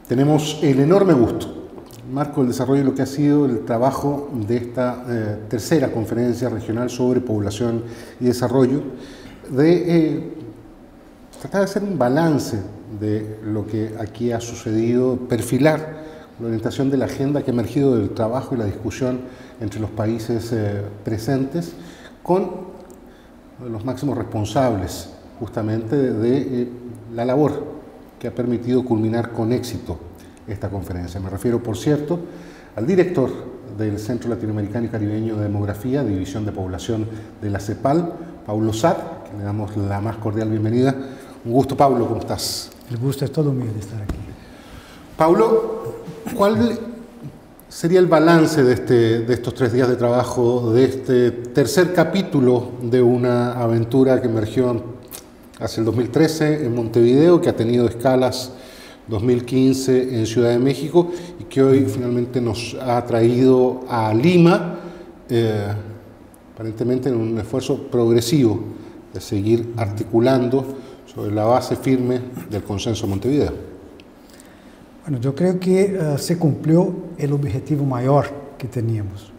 Tenemos el enorme gusto, en el marco del desarrollo de lo que ha sido el trabajo de esta tercera conferencia regional sobre población y desarrollo, de tratar de hacer un balance de lo que aquí ha sucedido, perfilar la orientación de la agenda que ha emergido del trabajo y la discusión entre los países presentes, con uno de los máximos responsables justamente de la labor que ha permitido culminar con éxito esta conferencia. Me refiero, por cierto, al director del Centro Latinoamericano y Caribeño de Demografía, División de Población de la CEPAL, Paulo Sad, que le damos la más cordial bienvenida. Un gusto, Paulo, ¿cómo estás? El gusto es todo mío de estar aquí. Paulo, ¿cuál sería el balance de estos 3 días de trabajo, de este tercer capítulo de una aventura que emergió hacia el 2013 en Montevideo, que ha tenido escalas 2015 en Ciudad de México y que hoy finalmente nos ha traído a Lima, aparentemente en un esfuerzo progresivo de seguir articulando sobre la base firme del consenso Montevideo? Bueno, yo creo que se cumplió el objetivo mayor que teníamos,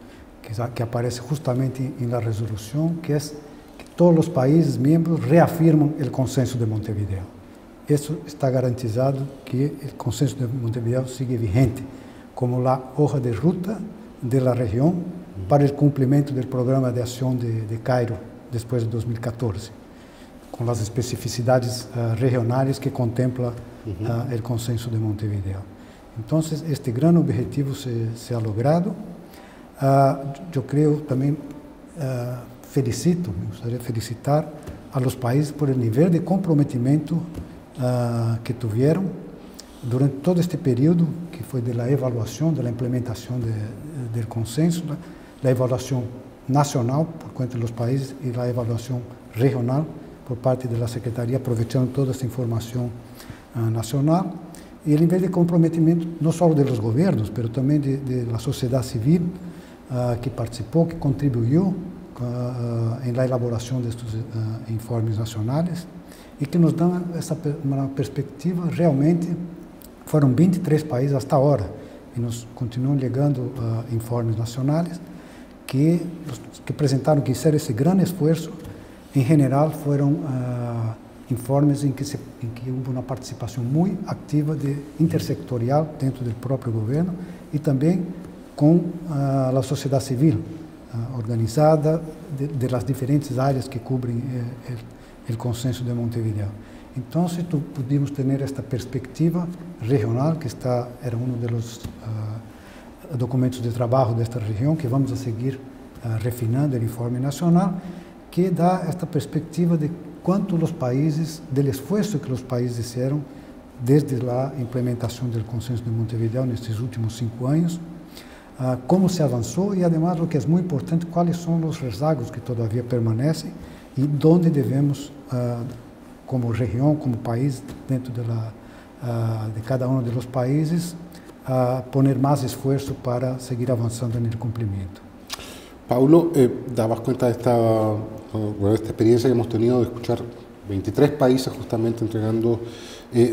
que aparece justamente en la resolución, que es que todos los países miembros reafirman el consenso de Montevideo. Eso está garantizado, que el consenso de Montevideo sigue vigente como la hoja de ruta de la región para el cumplimiento del programa de acción de Cairo después de 2014, con las especificidades regionales que contempla el consenso de Montevideo. Entonces, este gran objetivo se ha logrado. Yo creo también, me gustaría felicitar a los países por el nivel de comprometimiento que tuvieron durante todo este periodo, que fue de la evaluación, de la implementación del consenso, la evaluación nacional por cuenta de los países y la evaluación regional por parte de la Secretaría, aprovechando toda esta información nacional, y el nivel de comprometimiento no solo de los gobiernos, pero también de la sociedad civil que participó, que contribuyó en la elaboración de estos informes nacionales, y que nos dan una perspectiva. Realmente fueron 23 países hasta ahora, y nos continúan llegando informes nacionales que presentaron que hicieron ese gran esfuerzo. En general fueron informes en que hubo una participación muy activa intersectorial dentro del propio gobierno y también con la sociedad civil organizada de las diferentes áreas que cubren el consenso de Montevideo. Entonces pudimos tener esta perspectiva regional, que era uno de los documentos de trabajo de esta región, que vamos a seguir refinando el informe nacional, que da esta perspectiva de cuánto los países, del esfuerzo que los países hicieron desde la implementación del consenso de Montevideo en estos últimos 5 años, cómo se avanzó y además, lo que es muy importante, cuáles son los rezagos que todavía permanecen y dónde debemos, como región, como país, dentro de cada uno de los países, poner más esfuerzo para seguir avanzando en el cumplimiento. Paulo, dabas cuenta de esta experiencia que hemos tenido de escuchar 23 países justamente entregando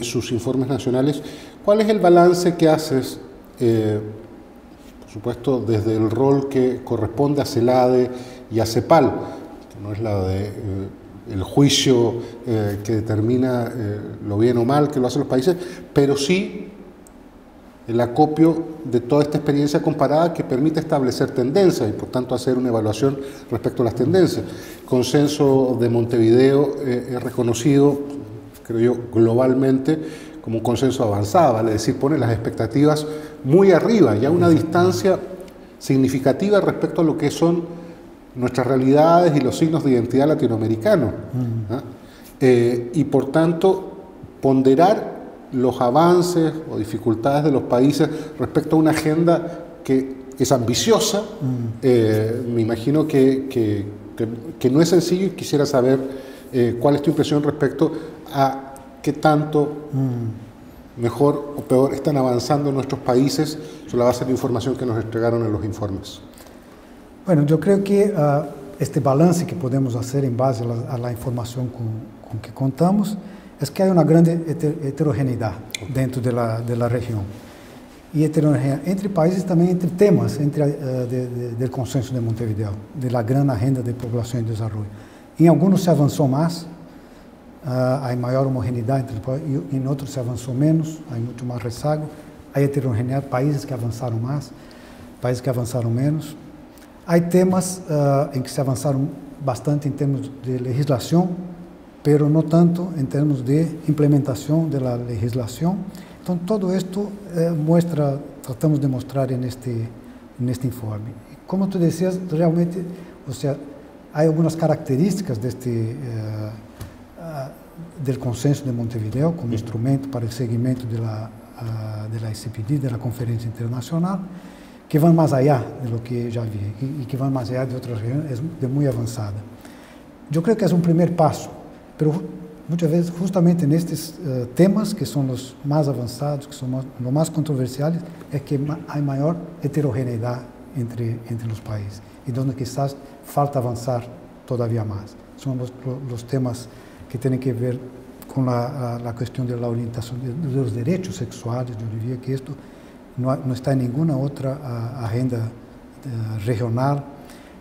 sus informes nacionales. ¿Cuál es el balance que haces, por supuesto, desde el rol que corresponde a CELADE y a CEPAL, que no es la de el juicio que determina lo bien o mal que lo hacen los países, pero sí el acopio de toda esta experiencia comparada que permite establecer tendencias y por tanto hacer una evaluación respecto a las tendencias? El consenso de Montevideo es reconocido, creo yo, globalmente como un consenso avanzado, vale decir, pone las expectativas muy arriba, ya una distancia significativa respecto a lo que son nuestras realidades y los signos de identidad latinoamericanos. Y por tanto, ponderar los avances o dificultades de los países respecto a una agenda que es ambiciosa, me imagino que no es sencillo, y quisiera saber cuál es tu impresión respecto a qué tanto mejor o peor están avanzando nuestros países sobre la base de la información que nos entregaron en los informes. Bueno, yo creo que este balance que podemos hacer en base a la información con que contamos es que hay una grande heterogeneidad dentro de la región. Y heterogeneidad entre países también, entre temas del consenso de Montevideo, de la gran agenda de población y desarrollo. En algunos se avanzó más, hay mayor homogeneidad entre los países, y en otros se avanzó menos, hay mucho más rezago. Hay heterogeneidad, países que avanzaron más, países que avanzaron menos. Hay temas en que se avanzaron bastante en términos de legislación, pero no tanto en términos de implementación de la legislación. Entonces, todo esto tratamos de mostrar en este informe. Como tú decías, realmente, o sea, hay algunas características del consenso de Montevideo como instrumento para el seguimiento de la ICPD, de la Conferencia Internacional, que van más allá de lo que ya vi y que van más allá de otras regiones, es de muy avanzada. Yo creo que es un primer paso, pero muchas veces justamente en estos temas que son los más avanzados, que son los más controversiales, es que hay mayor heterogeneidad entre los países y donde quizás falta avanzar todavía más. Son los temas que tienen que ver con la cuestión de la orientación de los derechos sexuales. Yo diría que esto no está en ninguna otra agenda regional.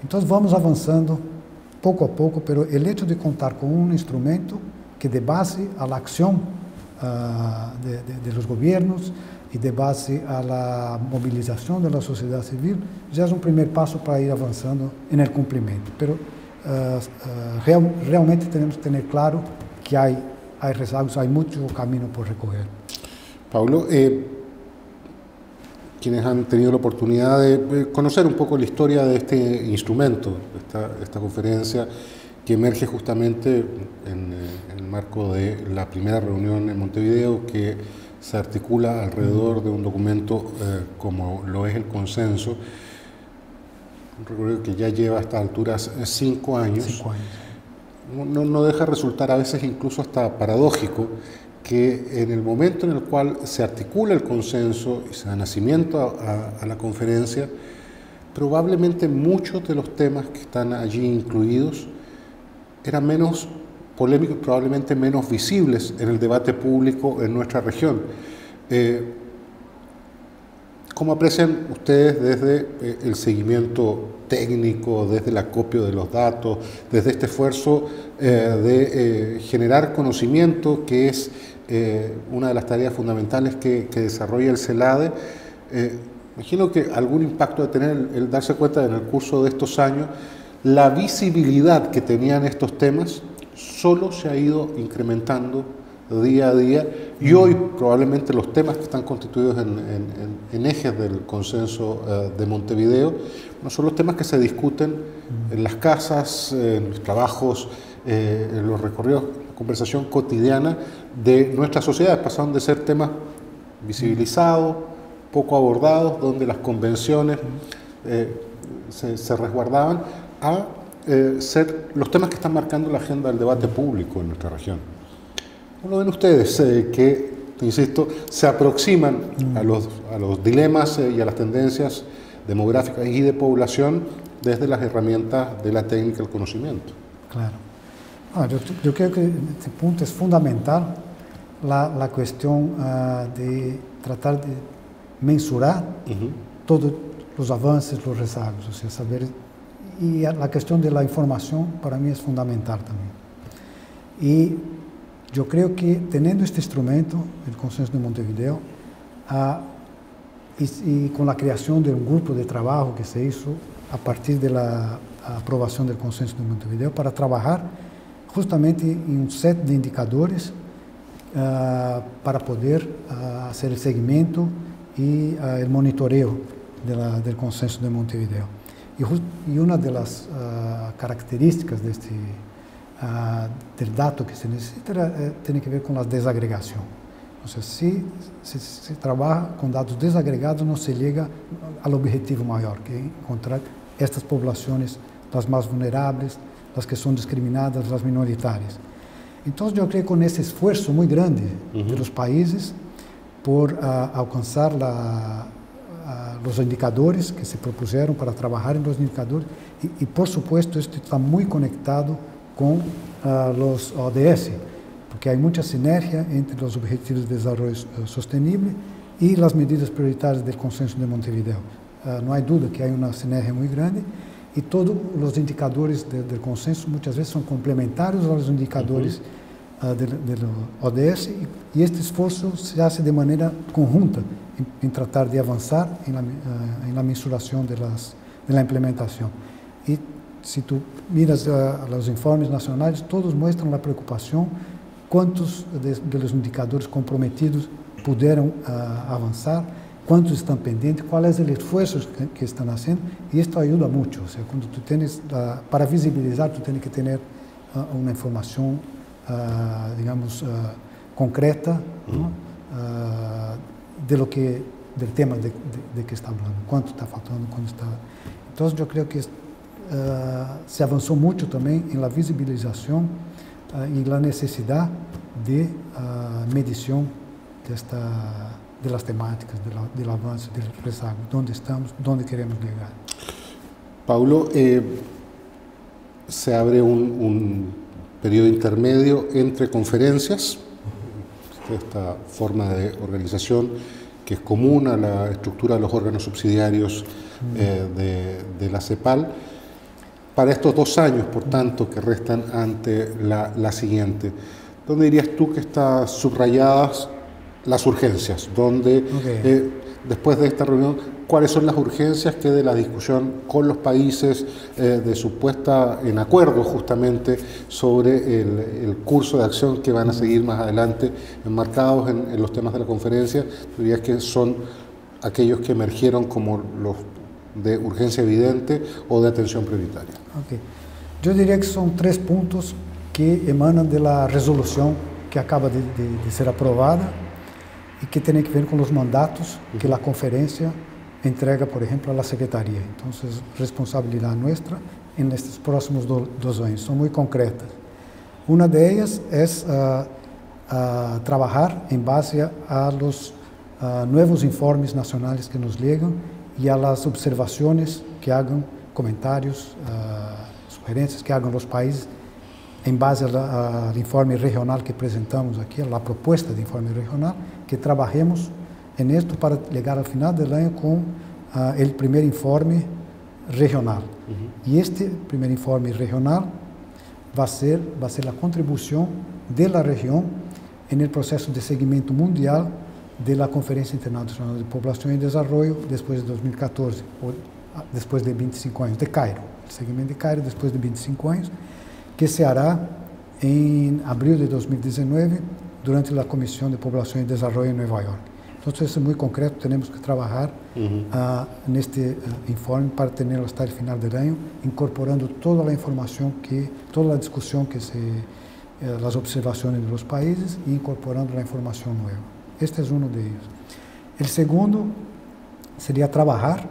Entonces vamos avanzando poco a poco, pero el hecho de contar con un instrumento que dé base a la acción de los gobiernos y de base a la movilización de la sociedad civil ya es un primer paso para ir avanzando en el cumplimiento. Pero realmente tenemos que tener claro que hay rezagos, hay mucho camino por recorrer. Paulo, quienes han tenido la oportunidad de conocer un poco la historia de este instrumento, esta conferencia, que emerge justamente en el marco de la primera reunión en Montevideo, que se articula alrededor de un documento como lo es el consenso, un recorrido que ya lleva a estas alturas 5 años. 5 años. No deja resultar a veces incluso hasta paradójico que en el momento en el cual se articula el consenso y se da nacimiento a la conferencia, probablemente muchos de los temas que están allí incluidos eran menos polémicos, probablemente menos visibles en el debate público en nuestra región. ¿Cómo aprecian ustedes desde el seguimiento técnico, desde el acopio de los datos, desde este esfuerzo de generar conocimiento, que es una de las tareas fundamentales que desarrolla el CELADE? Imagino que algún impacto de tener el darse cuenta en el curso de estos años, la visibilidad que tenían estos temas solo se ha ido incrementando día a día, y hoy probablemente los temas que están constituidos en ejes del consenso de Montevideo no son los temas que se discuten en las casas, en los trabajos, en los recorridos, la conversación cotidiana de nuestras sociedades. Pasaron de ser temas visibilizados, poco abordados, donde las convenciones se resguardaban, a ser los temas que están marcando la agenda del debate público en nuestra región. ¿Cómo lo ven ustedes que, insisto, se aproximan a los dilemas y a las tendencias demográficas y de población desde las herramientas de la técnica del conocimiento? Claro. Yo creo que este punto es fundamental, la cuestión de tratar de mensurar todos los avances, los rezagos, o sea, saber. Y la cuestión de la información para mí es fundamental también. Y yo creo que teniendo este instrumento, el Consenso de Montevideo, y con la creación de un grupo de trabajo que se hizo a partir de la aprobación del Consenso de Montevideo, para trabajar justamente en un set de indicadores para poder hacer el seguimiento y el monitoreo del Consenso de Montevideo. Y una de las características del dato que se necesita tiene que ver con la desagregación. O sea, si se trabaja con datos desagregados, no se llega al objetivo mayor, que es encontrar estas poblaciones, las más vulnerables, las que son discriminadas, las minoritarias. Entonces, yo creo que con ese esfuerzo muy grande de los países por alcanzar los indicadores que se propusieron, para trabajar en los indicadores, y por supuesto esto está muy conectado con los ODS, porque hay mucha sinergia entre los objetivos de desarrollo sostenible y las medidas prioritarias del Consenso de Montevideo. No hay duda que hay una sinergia muy grande y todos los indicadores del consenso muchas veces son complementarios a los indicadores del ODS y este esfuerzo se hace de manera conjunta en tratar de avanzar en la mensuración de la implementación. Y si tú miras los informes nacionales, todos muestran la preocupación, cuántos de los indicadores comprometidos pudieron avanzar, cuántos están pendientes, cuál es el esfuerzo que están haciendo, y esto ayuda mucho. O sea, cuando tú tienes, para visibilizar, tú tienes que tener una información, digamos, concreta, ¿no? Del tema de que está hablando, cuánto está faltando, cuánto está... Entonces, yo creo que se avanzó mucho también en la visibilización y la necesidad de medición de las temáticas, del avance, del rezago, dónde estamos, dónde queremos llegar. Paulo, se abre un periodo intermedio entre conferencias, esta forma de organización que es común a la estructura de los órganos subsidiarios de la CEPAL, para estos 2 años, por tanto, que restan ante la siguiente. ¿Dónde dirías tú que están subrayadas las urgencias? ¿Dónde, después de esta reunión, cuáles son las urgencias que de la discusión con los países, de su puesta en acuerdo justamente sobre el curso de acción que van a seguir más adelante, enmarcados en los temas de la conferencia, dirías que son aquellos que emergieron como los de urgencia evidente o de atención prioritaria? Okay. Yo diría que son 3 puntos que emanan de la resolución que acaba de ser aprobada y que tienen que ver con los mandatos que la conferencia entrega, por ejemplo, a la Secretaría. Entonces, responsabilidad nuestra en estos próximos 2 años. Son muy concretas. Una de ellas es trabajar en base a los nuevos informes nacionales que nos llegan y a las observaciones que hagan, comentarios, sugerencias que hagan los países en base al informe regional que presentamos aquí, a la propuesta de informe regional, que trabajemos en esto para llegar al final del año con el primer informe regional. Y este primer informe regional va a ser la contribución de la región en el proceso de seguimiento mundial de la Conferencia Internacional de Población y Desarrollo después de 2014, o después de 25 años, de Cairo, el seguimiento de Cairo después de 25 años, que se hará en abril de 2019 durante la Comisión de Población y Desarrollo en Nueva York. Entonces, eso es muy concreto, tenemos que trabajar en este informe para tenerlo hasta el final del año, incorporando toda la información, toda la discusión, las observaciones de los países y incorporando la información nueva. Este es uno de ellos. El segundo sería trabajar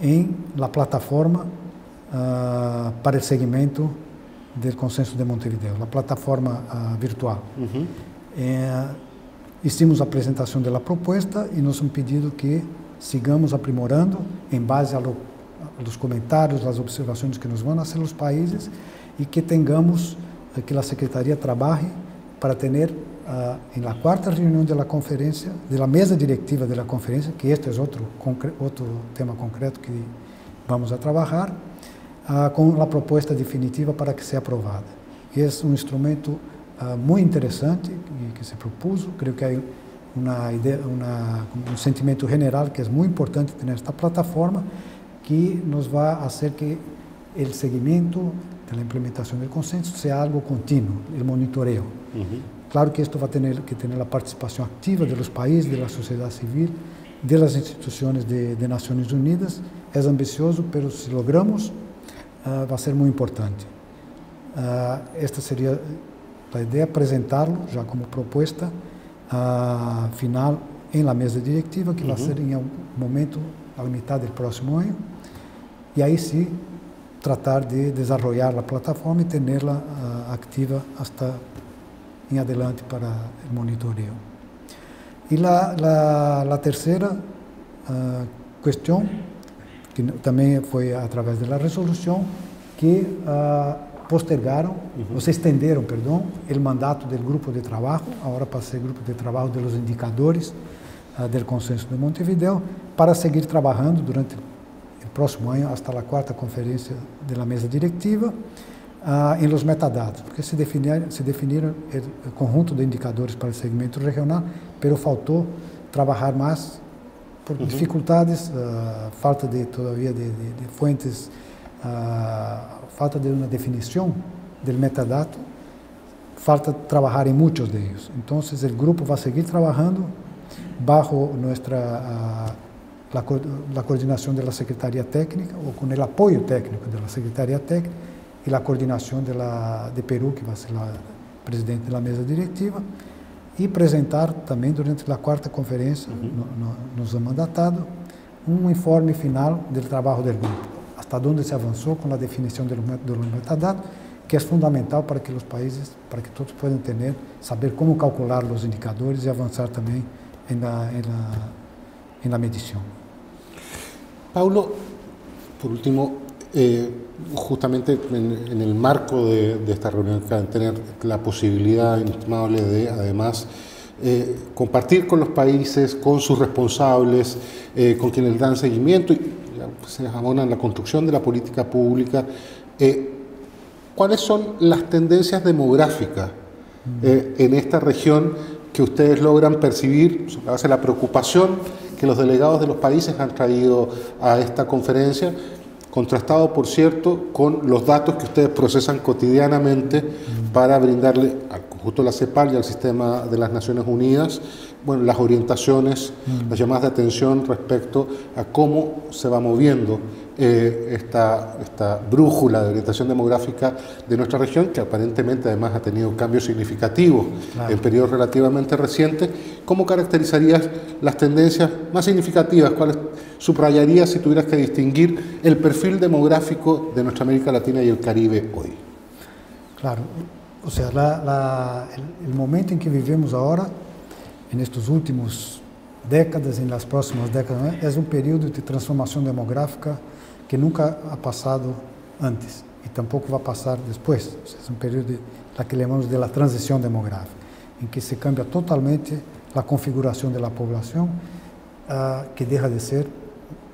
en la plataforma para el seguimiento del Consenso de Montevideo, la plataforma virtual. Hicimos la presentación de la propuesta y nos han pedido que sigamos aprimorando en base a los comentarios, las observaciones que nos van a hacer los países y que que la Secretaría trabaje para tener en la 4ª reunión de la conferencia, de la mesa directiva de la conferencia, que este es otro tema concreto que vamos a trabajar, con la propuesta definitiva para que sea aprobada. Y es un instrumento muy interesante que se propuso. Creo que hay un sentimiento general que es muy importante tener esta plataforma que nos va a hacer que el seguimiento de la implementación del consenso sea algo continuo, el monitoreo. Claro que esto va a tener que tener la participación activa de los países, de la sociedad civil, de las instituciones de Naciones Unidas. Es ambicioso, pero si logramos, va a ser muy importante. Esta sería la idea, presentarlo ya como propuesta final en la mesa directiva, que va a ser en algún momento a la mitad del próximo año, y ahí sí tratar de desarrollar la plataforma y tenerla activa hasta en adelante para el monitoreo. Y la tercera cuestión, que también fue a través de la resolución, que postergaron, o se extenderam, perdão, o mandato do grupo de trabalho, agora para ser grupo de trabalho dos indicadores do Consenso de Montevideo, para seguir trabalhando durante o próximo ano, até a quarta conferência da mesa diretiva, em los metadados, porque se definiram o conjunto de indicadores para o segmento regional, mas faltou trabalhar mais por dificuldades, falta todavia de fuentes, falta de uma definição do metadato, falta trabalhar em muitos deles. Então, o grupo vai seguir trabalhando bajo a coordenação da Secretaria Técnica, ou com o apoio técnico da Secretaria Técnica, e a coordenação de Peru, que vai ser a presidente da mesa diretiva, e apresentar também durante a quarta conferência, nos mandatado, informe final do trabalho do grupo, hasta onde se avançou com a definição do metadato, que é fundamental para que os países, para que todos possam saber como calcular os indicadores e avançar também na medição. Paulo, por último, justamente en el marco de esta reunión, tener la posibilidad, inestimable, de además compartir con los países, con sus responsables, con quienes dan seguimiento y se abonan la construcción de la política pública. ¿Cuáles son las tendencias demográficas en esta región que ustedes logran percibir sobre la base de la preocupación que los delegados de los países han traído a esta conferencia, contrastado, por cierto, con los datos que ustedes procesan cotidianamente para brindarle al conjunto de la CEPAL y al sistema de las Naciones Unidas, bueno, las orientaciones, las llamadas de atención respecto a cómo se va moviendo esta brújula de orientación demográfica de nuestra región, que aparentemente además ha tenido cambios significativos en periodos relativamente recientes? ¿Cómo caracterizarías las tendencias más significativas? ¿Cuáles subrayarías si tuvieras que distinguir el perfil demográfico de nuestra América Latina y el Caribe hoy? Claro, o sea, el momento en que vivimos ahora, en estos últimos décadas, en las próximas décadas, es un periodo de transformación demográfica que nunca ha pasado antes y tampoco va a pasar después. O sea, es un periodo de la que llamamos de la transición demográfica, en que se cambia totalmente la configuración de la población, que deja de ser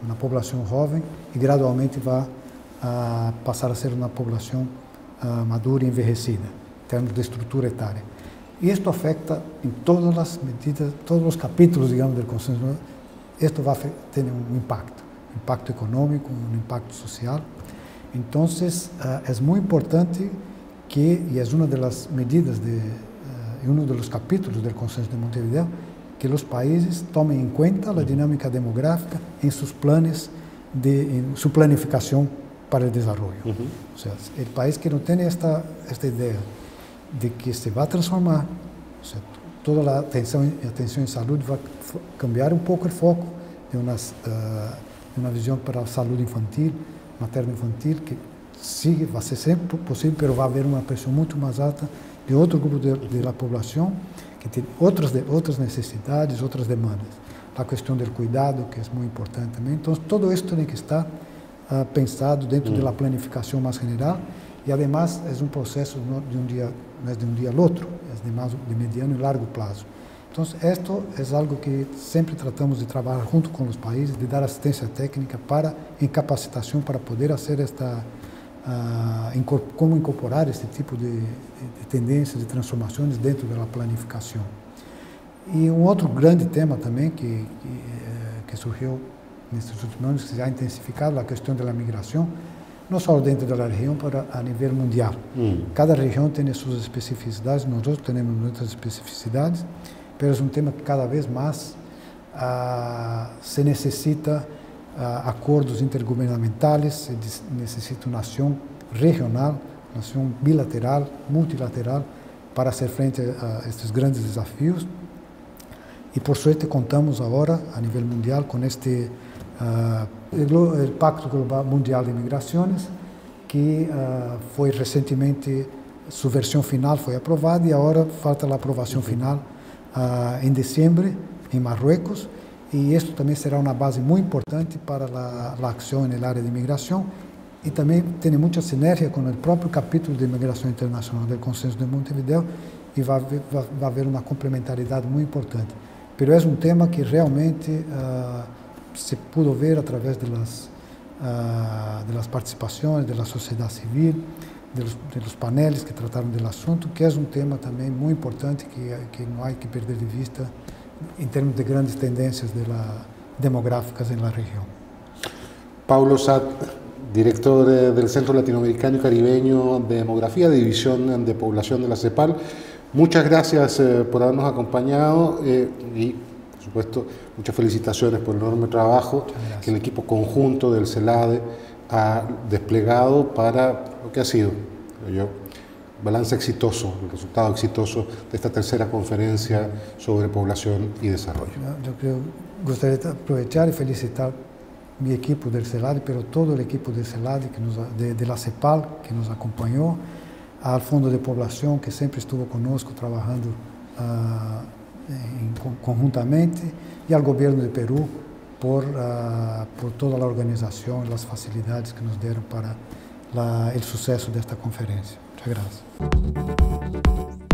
una población joven y gradualmente va a pasar a ser una población madura y envejecida, en términos de estructura etaria. Y esto afecta en todas las medidas, todos los capítulos, digamos, del consenso. Esto va a tener un impacto económico, un impacto social. Entonces, es muy importante que, y es una de las medidas, uno de los capítulos del Consenso de Montevideo, que los países tomen en cuenta la dinámica demográfica en sus planes, en su planificación para el desarrollo. O sea, el país que no tiene esta idea de que se va a transformar, o sea, toda la atención en salud va a cambiar un poco el foco de una visión para la salud infantil, materno-infantil, que sigue, va a ser siempre posible, pero va a haber una presión mucho más alta de otro grupo de la población que tiene otras necesidades, otras demandas. La cuestión del cuidado, que es muy importante también. Entonces, todo esto tiene que estar pensado dentro de la planificación más general y además es un proceso no es de un día al otro, es de mediano y largo plazo. Entonces, esto es algo que siempre tratamos de trabajar junto con los países, de dar asistencia técnica en capacitación para poder hacer cómo incorporar este tipo de tendencias, de transformaciones dentro de la planificación. Y un otro grande tema también que surgió en estos últimos años, que se ha intensificado, la cuestión de la migración, no solo dentro de la región, pero a nivel mundial. Cada región tiene sus especificidades, nosotros tenemos nuestras especificidades, pero es un tema que cada vez más se necesita acuerdos intergubernamentales, se necesita una acción regional, una acción bilateral, multilateral, para hacer frente a estos grandes desafíos. Y por suerte contamos ahora a nivel mundial con el Pacto Global Mundial de Migraciones, que fue recientemente, su versión final fue aprobada y ahora falta la aprobación final en diciembre en Marruecos, y esto también será una base muy importante para la acción en el área de migración y también tiene mucha sinergia con el propio capítulo de Migración Internacional del Consenso de Montevideo y va a haber una complementariedad muy importante. Pero es un tema que realmente se pudo ver a través de las participaciones de la sociedad civil, de los paneles que trataron del asunto, que es un tema también muy importante que no hay que perder de vista en términos de grandes tendencias demográficas en la región. Paulo Satt, director del Centro Latinoamericano y Caribeño de Demografía, División de Población de la CEPAL. Muchas gracias por habernos acompañado y, por supuesto, muchas felicitaciones por el enorme trabajo que el equipo conjunto del CELADE ha desplegado para lo que ha sido, balance exitoso, el resultado exitoso de esta tercera conferencia sobre población y desarrollo. Yo gustaría aprovechar y felicitar mi equipo del CELADE, pero todo el equipo del CELADE, de la CEPAL, que nos acompañó, al Fondo de Población, que siempre estuvo conosco trabajando conjuntamente, y al Gobierno de Perú por toda la organización y las facilidades que nos dieron para el suceso de esta conferencia. Muchas gracias.